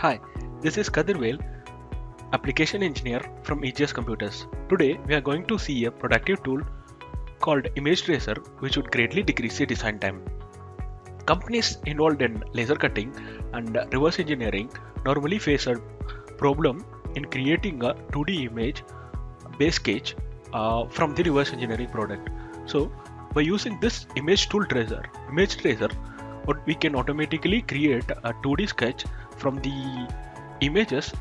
Hi, this is Kadirvel, application engineer from EGS Computers. Today we are going to see a productive tool called Image Tracer, which would greatly decrease the design time. Companies involved in laser cutting and reverse engineering normally face a problem in creating a 2D image base sketch from the reverse engineering product. So by using this image tracer, what we can automatically create a 2D sketch from the images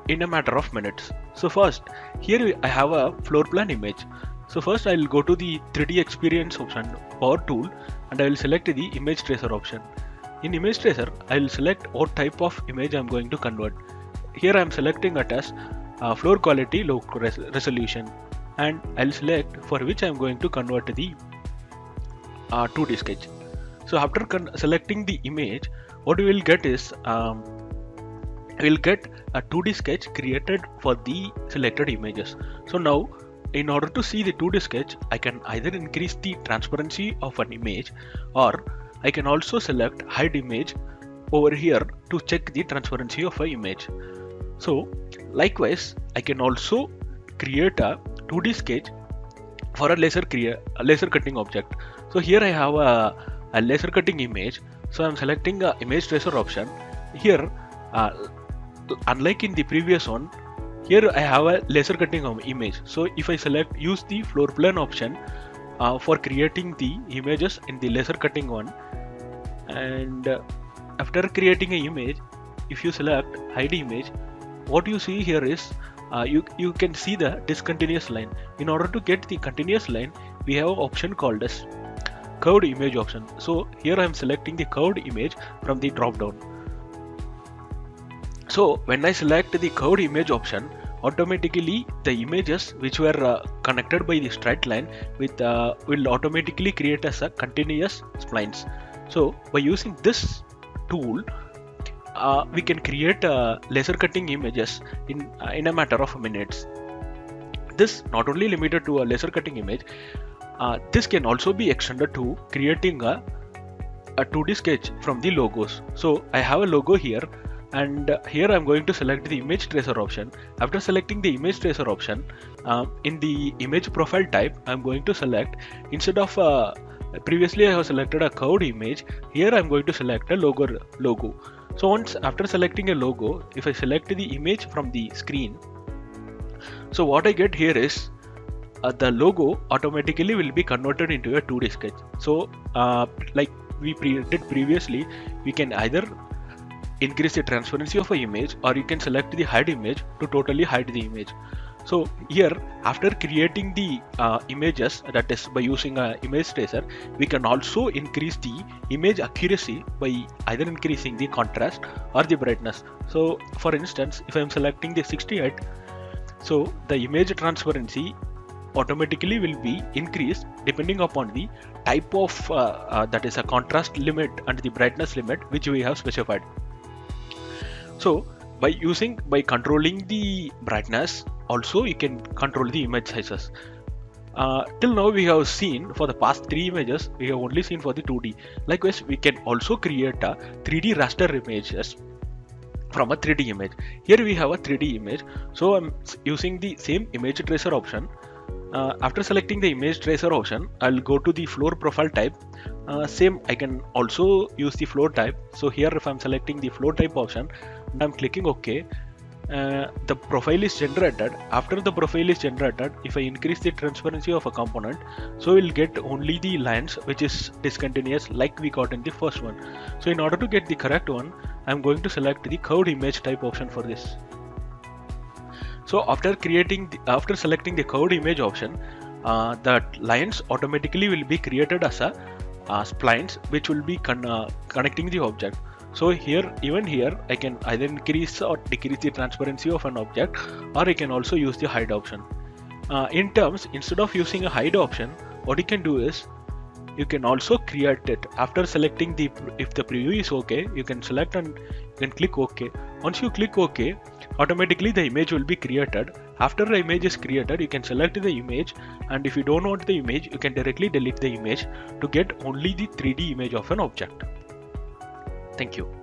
in a matter of minutes. So first, here I have a floor plan image. So first I will go to the 3D experience option, power tool, and I will select the image tracer option. In image tracer, I will select what type of image I am going to convert. Here I am selecting it as floor quality low resolution, and I will select for which I am going to convert the 2D sketch. So after selecting the image, what we will get is we will get a 2D sketch created for the selected images. So now, in order to see the 2D sketch, I can either increase the transparency of an image, or I can also select hide image over here to check the transparency of an image. So likewise, I can also create a 2D sketch for a laser cutting object. So here I have a laser cutting image. So I'm selecting a image tracer option. Here, unlike in the previous one, here I have a laser cutting image. So if I use the floor plan option for creating the images in the laser cutting one, and after creating an image, if you select hide image, what you see here is you can see the discontinuous line. In order to get the continuous line, we have an option called as curved image option. So here I am selecting the curved image from the drop down. So when I select the curved image option, automatically the images which were connected by the straight line will automatically create as a continuous splines. So by using this tool, we can create laser cutting images in a matter of minutes. This not only limited to a laser cutting image, this can also be extended to creating a 2D sketch from the logos. So I have a logo here, and here I'm going to select the image tracer option. After selecting the image tracer option, in the image profile type, I'm going to select, instead of previously I have selected a curved image, here I'm going to select a logo. So once after selecting a logo, if I select the image from the screen, so what I get here is the logo automatically will be converted into a 2D sketch. So like we did previously, we can either increase the transparency of an image, or you can select the hide image to totally hide the image. So here, after creating the images, that is by using an image tracer, we can also increase the image accuracy by either increasing the contrast or the brightness. So for instance, if I am selecting the 68, so the image transparency automatically will be increased depending upon the type of that is a contrast limit and the brightness limit which we have specified. So by controlling the brightness, also you can control the image sizes. Till now we have seen for the past 3 images, we have only seen for the 2D. Likewise, we can also create a 3D raster images from a 3D image. Here we have a 3D image. So I'm using the same image tracer option. After selecting the image tracer option, I'll go to the floor profile type. Same, I can also use the floor type. So here if I'm selecting the floor type option and I'm clicking OK, the profile is generated. After the profile is generated, if I increase the transparency of a component, so we'll get only the lines which is discontinuous like we got in the first one. So in order to get the correct one, I'm going to select the curved image type option for this. So after selecting the curved image option, the lines automatically will be created as a splines which will be connecting the object. So even here I can either increase or decrease the transparency of an object, or I can also use the hide option. Instead of using a hide option, what you can do is you can also create it. After selecting if the preview is okay, you can select and you can click OK. Once you click OK, automatically the image will be created. After the image is created, you can select the image, and if you don't want the image, you can directly delete the image to get only the 3D image of an object. Thank you.